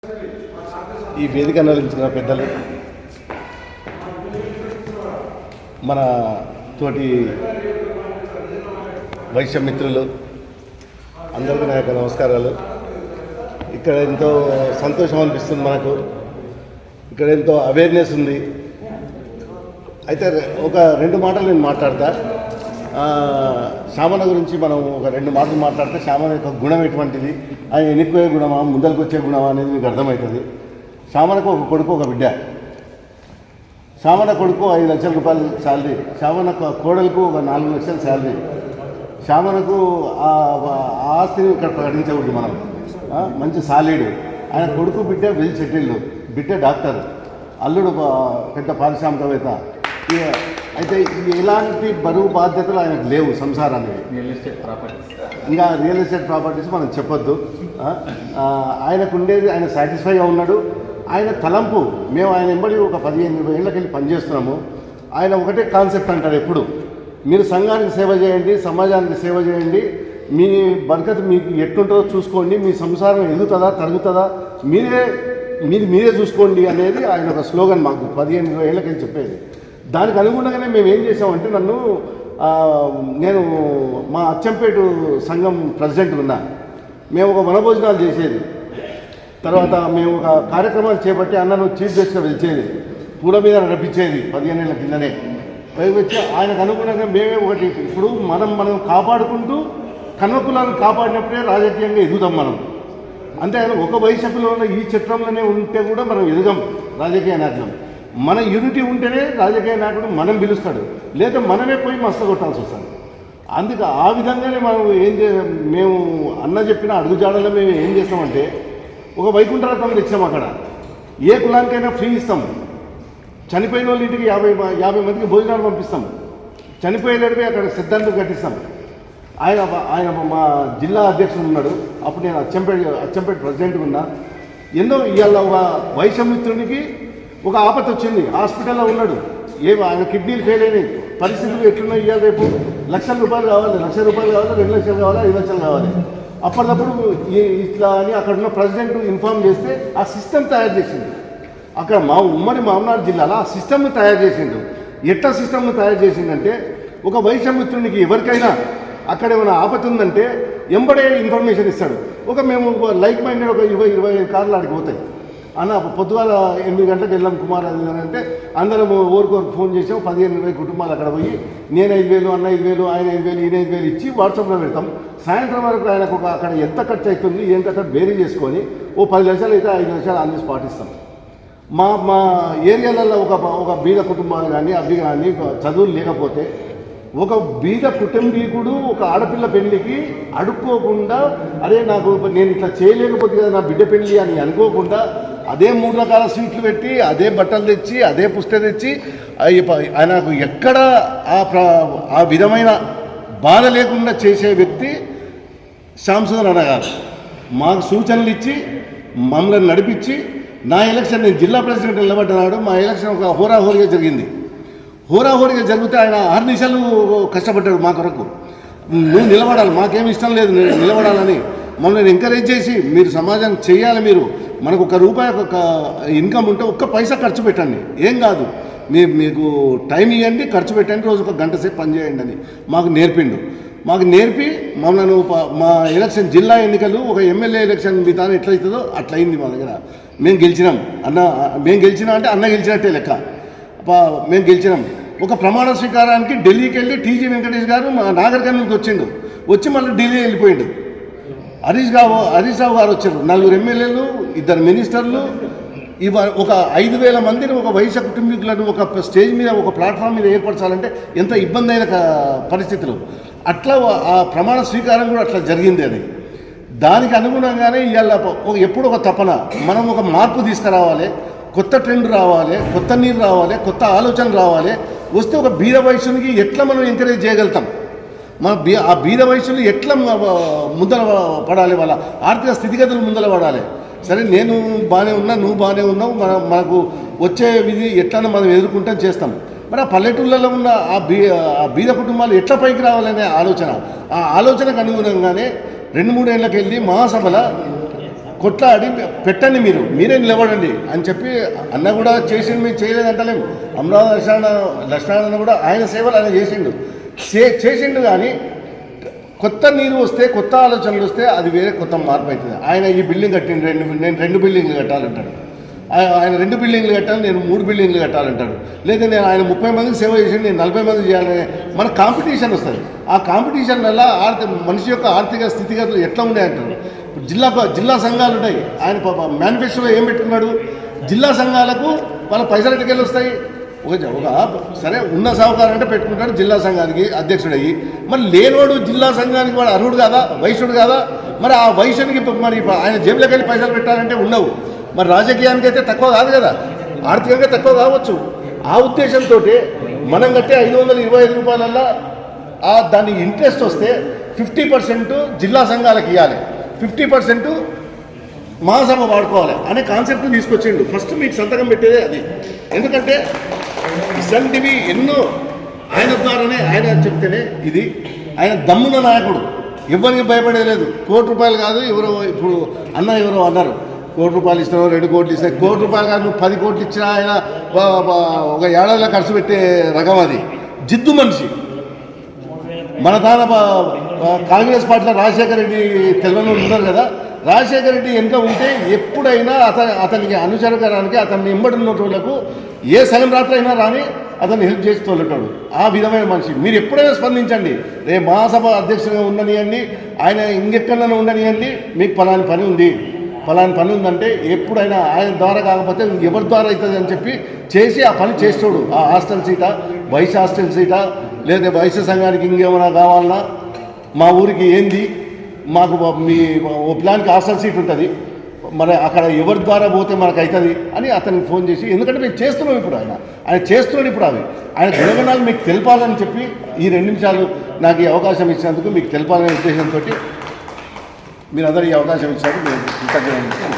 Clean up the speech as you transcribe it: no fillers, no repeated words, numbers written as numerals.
ఈ వేదిక అందించిన పెద్దలు, మన తోటి వైశ్య మిత్రులు అందరికీ నా యొక్క నమస్కారాలు. ఇక్కడ ఎంతో సంతోషం అనిపిస్తుంది, మనకు ఇక్కడ ఎంతో అవేర్నెస్ ఉంది. అయితే ఒక రెండు మాటలు నేను మాట్లాడతా. శ్యామన గురించి మనం ఒక రెండు మాటలు మాట్లాడితే శ్యామన యొక్క గుణం ఎటువంటిది, ఆయన ఎన్నిపోయే గుణమా ముందరికి వచ్చే గుణమా అనేది మీకు అర్థమవుతుంది. శ్యామనకు ఒక కొడుకు ఒక బిడ్డ. శ్యామన కొడుకు 5 లక్షల రూపాయలు శాలరీ, శ్యామన కోడలకు ఒక 4 లక్షల శాలరీ. శ్యామనకు ఆస్తిని ఇక్కడ ప్రకటించకూడదు మనం, మంచి సాలీడు. ఆయన కొడుకు బిడ్డ వెల్ సెటిల్డ్, బిడ్డ డాక్టర్, అల్లుడు పెద్ద పారిశ్రామికవేత్త. అయితే ఎలాంటి బరువు బాధ్యతలు ఆయనకు లేవు సంసారానికి. ఇంకా రియల్ ఎస్టేట్ ప్రాపర్టీస్ మనం చెప్పొద్దు. ఆయనకు ఉండేది, ఆయన సాటిస్ఫైగా ఉన్నాడు. ఆయన తలంపు, మేము ఆయన వెంబడి ఒక 15-20 ఏళ్ళకి వెళ్ళి పనిచేస్తున్నాము. ఆయన ఒకటే కాన్సెప్ట్ అంటారు ఎప్పుడు, మీరు సంఘానికి సేవ చేయండి, సమాజానికి సేవ చేయండి, మీ బరకత మీకు ఎట్లుంటుందో చూసుకోండి, మీ సంసారం ఎదుగుతుందా తరుగుతుందా మీరే చూసుకోండి అనేది ఆయన ఒక స్లోగన్ మాకు 15-20 ఏళ్ళకి వెళ్ళి చెప్పేది. దానికి అనుగుణంగానే మేము ఏం చేసామంటే, నేను మా అచ్చంపేట సంఘం ప్రెసిడెంట్ ఉన్నా. మేము ఒక వనభోజనాలు చేసేది, తర్వాత మేము ఒక కార్యక్రమాలు చేపట్టి అన్నను చీఫ్ గెస్ట్గా పిలిచేది, పూల మీద నడిపించేది 15 ఏళ్ళ కిందనే. పైకి వచ్చి ఆయనకు అనుగుణంగా మేమే ఒకటి, ఇప్పుడు మనం కాపాడుకుంటూ కన్వకులాలను కాపాడినప్పుడే రాజకీయంగా ఎదుగుతాం మనం. అంతేగాని ఒక వైసీపీలో ఉన్న ఈ చిత్రంలోనే ఉంటే కూడా మనం ఎదుగం రాజకీయ నాయకులం. మన యూనిటీ ఉంటేనే రాజకీయ నాయకుడు మనం పిలుస్తాడు, లేదా మనమే పోయి మస్తు కొట్టాల్సి వస్తుంది. అందుకే ఆ విధంగానే మనం మేము అన్న చెప్పిన అడుగుజాడలో మేము ఏం చేస్తామంటే, ఒక వైకుంఠ రథం తెచ్చాం. అక్కడ ఏ కులానికైనా ఫ్రీ ఇస్తాం. చనిపోయిన వాళ్ళ ఇంటికి 50 మందికి భోజనాలు పంపిస్తాం. చనిపోయేటప్పుడు అక్కడ సిద్ధాంతం కట్టిస్తాం. ఆయన మా జిల్లా అధ్యక్షుడు ఉన్నాడు, అప్పుడు నేను అచ్చంపేట ప్రెసిడెంట్గా ఉన్నా. ఎన్నో ఇవాళ ఒక వైశ్యమిత్రునికి ఒక ఆపత్తి వచ్చింది, హాస్పిటల్లో ఉన్నాడు. ఆయన కిడ్నీలు ఫెయిల్ అయినాయి, పరిస్థితులు ఎట్లున్నాయి, ఇవాళ రేపు లక్షల రూపాయలు కావాలి, 1 లక్ష రూపాయలు కావాలి, 2 లక్షలు కావాలి, 5 లక్షలు కావాలి. అప్పటికప్పుడు ఇట్లా అని అక్కడ ఉన్న ప్రెసిడెంట్ ఇన్ఫార్మ్ చేస్తే ఆ సిస్టమ్ తయారు చేసింది. అక్కడ మా ఉమ్మడి మామనాడు జిల్లాలో ఆ సిస్టమ్ని తయారు చేసిండు. ఎట్లా సిస్టమ్ను తయారు చేసిందంటే, ఒక వైశ్యమిత్రునికి ఎవరికైనా అక్కడ ఏమైనా ఆపత్తి ఉందంటే ఎంబడే ఇన్ఫర్మేషన్ ఇస్తాడు. మేము లైక్ మైండెడ్ ఒక 20-25 కార్లు ఆడికి పోతాయి. అన్న పొద్దుగాల 8 గంటలకు వెళ్ళాం కుమార్ అది అంటే అందరం ఓరికోరికి ఫోన్ చేసాం. 15-20 కుటుంబాలు అక్కడ పోయి నేను 5,000, అన్న 5,000, ఆయన 5,000, ఈయన 5,000 ఇచ్చి వాట్సాప్లో పెడతాం. సాయంత్రం వరకు ఆయనకు అక్కడ ఎంత ఖర్చు అవుతుంది ఏం కథ బేరీ చేసుకొని 10 లక్షలు అయితే 5 లక్షలు అన్ని పాటిస్తాం. మా ఏరియాలలో ఒక బీద కుటుంబాలు కానీ అవి కానీ చదువులు లేకపోతే, ఒక బీద కుటుంబీకుడు ఒక ఆడపిల్ల పెళ్లికి అడుక్కోకుండా, అరే నేను ఇట్లా చేయలేకపోతే కదా నా బిడ్డ పెళ్లి అని అనుకోకుండా, అదే 3 రకాల స్వీట్లు పెట్టి, అదే బట్టలు తెచ్చి, అదే పుస్తక తెచ్చి, ఆయనకు ఎక్కడ ఆ విధమైన బాధ లేకుండా చేసే వ్యక్తి శ్యామసుందర్ అన్న గారు. మాకు సూచనలు ఇచ్చి మమ్మల్ని నడిపించి, నా ఎలక్షన్ నేను జిల్లా ప్రెసిడెంట్ నిలబడ్డాడు. మా ఎలక్షన్ ఒక హోరాహోరీగా జరిగింది. హోరాహోరీగా జరిగితే ఆయన 6 నిమిషాలు కష్టపడ్డాడు మా కొరకు. నువ్వు నిలబడాలి, మాకేమి ఇష్టం లేదు నిలబడాలని మమ్మల్ని ఎంకరేజ్ చేసి, మీరు సమాజానికి చేయాలి, మీరు మనకు 1 రూపాయి ఒక ఇన్కమ్ ఉంటే 1 పైసా ఖర్చు పెట్టండి, ఏం కాదు, మీకు టైం ఇవ్వండి, ఖర్చు పెట్టండి, రోజు 1 గంట సేపు పనిచేయండి అని మాకు నేర్పిండు. మాకు నేర్పి మమ్మల్ని మా ఎలక్షన్ జిల్లా ఎన్నికలు ఒక ఎమ్మెల్యే ఎలక్షన్ విధానం ఎట్లయితుందో అట్లయింది మా దగ్గర. మేము గెలిచినాం. మేము గెలిచినా అంటే అన్న గెలిచినట్టే లెక్క. మేము గెలిచినాం. ఒక ప్రమాణ స్వీకారానికి ఢిల్లీకి వెళ్ళి టీజీ వెంకటేష్ గారు మా నాగర్ కర్నూలుకి వచ్చి మళ్ళీ ఢిల్లీ వెళ్ళిపోయాడు. హరీష్ రావు గారు వచ్చారు. 4 ఎమ్మెల్యేలు, 2 మినిస్టర్లు, ఒక 5,000 మందిని, ఒక వైశ్య కుటుంబీకులను ఒక స్టేజ్ మీద, ఒక ప్లాట్ఫామ్ మీద ఏర్పరచాలంటే ఎంత ఇబ్బంది అయిన పరిస్థితులు. అట్లా ఆ ప్రమాణ స్వీకారం కూడా అట్లా జరిగింది. అది దానికి అనుగుణంగానే ఇవాళ ఎప్పుడు ఒక తపన, మనం ఒక మార్పు తీసుకురావాలి, కొత్త ట్రెండ్ రావాలి, కొత్త నీరు రావాలి, కొత్త ఆలోచన రావాలి. వస్తే ఒక బీద వయసునికి ఎట్లా మనం ఎంకరేజ్ చేయగలుగుతాం, ఆ బీద వయసులు ఎట్లా ముందర పడాలి, వాళ్ళ ఆర్థిక స్థితిగతులు ముందర పడాలి. సరే నేను బాగానే ఉన్నా, నువ్వు బాగానే ఉన్నావు, మనకు వచ్చే విధి ఎట్లా మనం ఎదుర్కొంటాం చేస్తాం. మరి ఆ పల్లెటూళ్ళలో ఉన్న ఆ బీద కుటుంబాలు ఎట్లా పైకి రావాలనే ఆలోచనకు అనుగుణంగానే 2-3 ఏళ్ళకి వెళ్ళి మహాసభల కొట్లాడి పెట్టండి, మీరే నిలబడండి అని చెప్పి అన్న కూడా చేసిండు. మీరు చేయలేదంటలేము. అమరావతి లక్ష్మణ కూడా ఆయన సేవలు ఆయన చేసిండు. కానీ కొత్త నీరు వస్తే, కొత్త ఆలోచనలు వస్తే అది వేరే కొత్త మార్పు అవుతుంది. ఆయన ఈ బిల్డింగ్ కట్టిండు, నేను 2 బిల్డింగ్లు కట్టాలంటాడు. ఆయన 2 బిల్డింగ్లు కట్టాలి, నేను 3 బిల్డింగ్లు కట్టాలంటాడు. లేదా నేను ఆయన 30 మందికి సేవ చేసి నేను 40 మందికి చేయాలని మన కాంపిటీషన్ వస్తుంది. ఆ కాంపిటీషన్ వల్ల మనిషి యొక్క ఆర్థిక స్థితిగతులు ఎట్లా ఉన్నాయంటారు. జిల్లా సంఘాలు ఉన్నాయి. ఆయన మేనిఫెస్టోలో ఏం పెట్టుకున్నాడు? జిల్లా సంఘాలకు వాళ్ళ పైసలు ఎట్టుకెళ్ళి వస్తాయి. సరే ఉన్న సహకారం అంటే పెట్టుకుంటాడు జిల్లా సంఘానికి అధ్యక్షుడయ్యి. మరి లేనోడు జిల్లా సంఘానికి వాడు అర్హుడు కాదా, వైశ్యుడు కాదా? మరి ఆ వైశ్యునికి మరి ఆయన జేబులోకి వెళ్ళి పైసలు పెట్టాలంటే ఉండవు. మరి రాజకీయానికి అయితే తక్కువ కాదు కదా, ఆర్థికంగా తక్కువ కావచ్చు. ఆ ఉద్దేశంతో మనం కట్టే 525 రూపాయలల్లో దానికి ఇంట్రెస్ట్ వస్తే 50% జిల్లా సంఘాలకు ఇవ్వాలి, 50% మహాసభ వాడుకోవాలి అనే కాన్సెప్ట్ తీసుకొచ్చిండు. ఫస్ట్ మీకు సంతకం పెట్టేదే అది. ఎందుకంటే ఇసంటివి ఎన్నో ఆయన ద్వారానే, ఆయన చెప్తేనే ఇది. ఆయన దమ్మున నాయకుడు, ఎవరికి భయపడేలేదు. ₹1 కాదు, ఇప్పుడు ఎవరో అన్నారు ₹1 ఇస్తున్నావు, 2 కోట్లు ఇస్తాయి. ₹1 కాదు, నువ్వు 10 కోట్లు ఇచ్చినా ఆయన ఒక ఏడాదిలో ఖర్చు పెట్టే రకం. అది జిద్దు మనిషి. మన కాంగ్రెస్ పార్టీలో రాజశేఖర రెడ్డి తెలంగాణ ఉన్నారు కదా, రాజశేఖర రెడ్డి ఎంత ఉంటే ఎప్పుడైనా అతనికి అనుసరించడానికి అతన్ని ఎంబడినోళ్ళకు ఏ సగం రాత్రి అయినా రాని అతన్ని హెల్ప్ చేసి తోలేటాడు. ఆ విధమైన మనిషి. మీరు ఎప్పుడైనా స్పందించండి. రేపు మహాసభ అధ్యక్షుడిగా ఉండనియండి, ఆయన ఇంకెక్కడైనా ఉండనియండి, మీకు ఫలాని పని ఉందంటే ఎప్పుడైనా ఆయన ద్వారా కాకపోతే ఎవరి ద్వారా అవుతుంది అని చెప్పి చేసి ఆ పని చేస్తాడు. ఆ హాస్టల్ సీటా, వైశ్య హాస్టల్ సీటా, లేదా వైశ్య సంఘానికి ఇంకేమైనా కావాలన్నా, మా ఊరికి ఏంది, మాకు మీ ఓ ప్లాన్కి హాస్టల్ సీట్ ఉంటుంది, మరి అక్కడ ఎవరి ద్వారా పోతే మనకు అవుతుంది అని అతనికి ఫోన్ చేసి, ఎందుకంటే మేము చేస్తున్నాం ఇప్పుడు, ఆయన చేస్తున్నాడు ఇప్పుడు. అవి ఆయన గుణగణాలు మీకు తెలపాలని చెప్పి ఈ 2 నిమిషాలు నాకు ఈ అవకాశం ఇచ్చినందుకు మీకు తెలపాలనే ఉద్దేశంతో మీరందరూ ఈ అవకాశం ఇచ్చారు. మేము కృతజ్ఞతలు.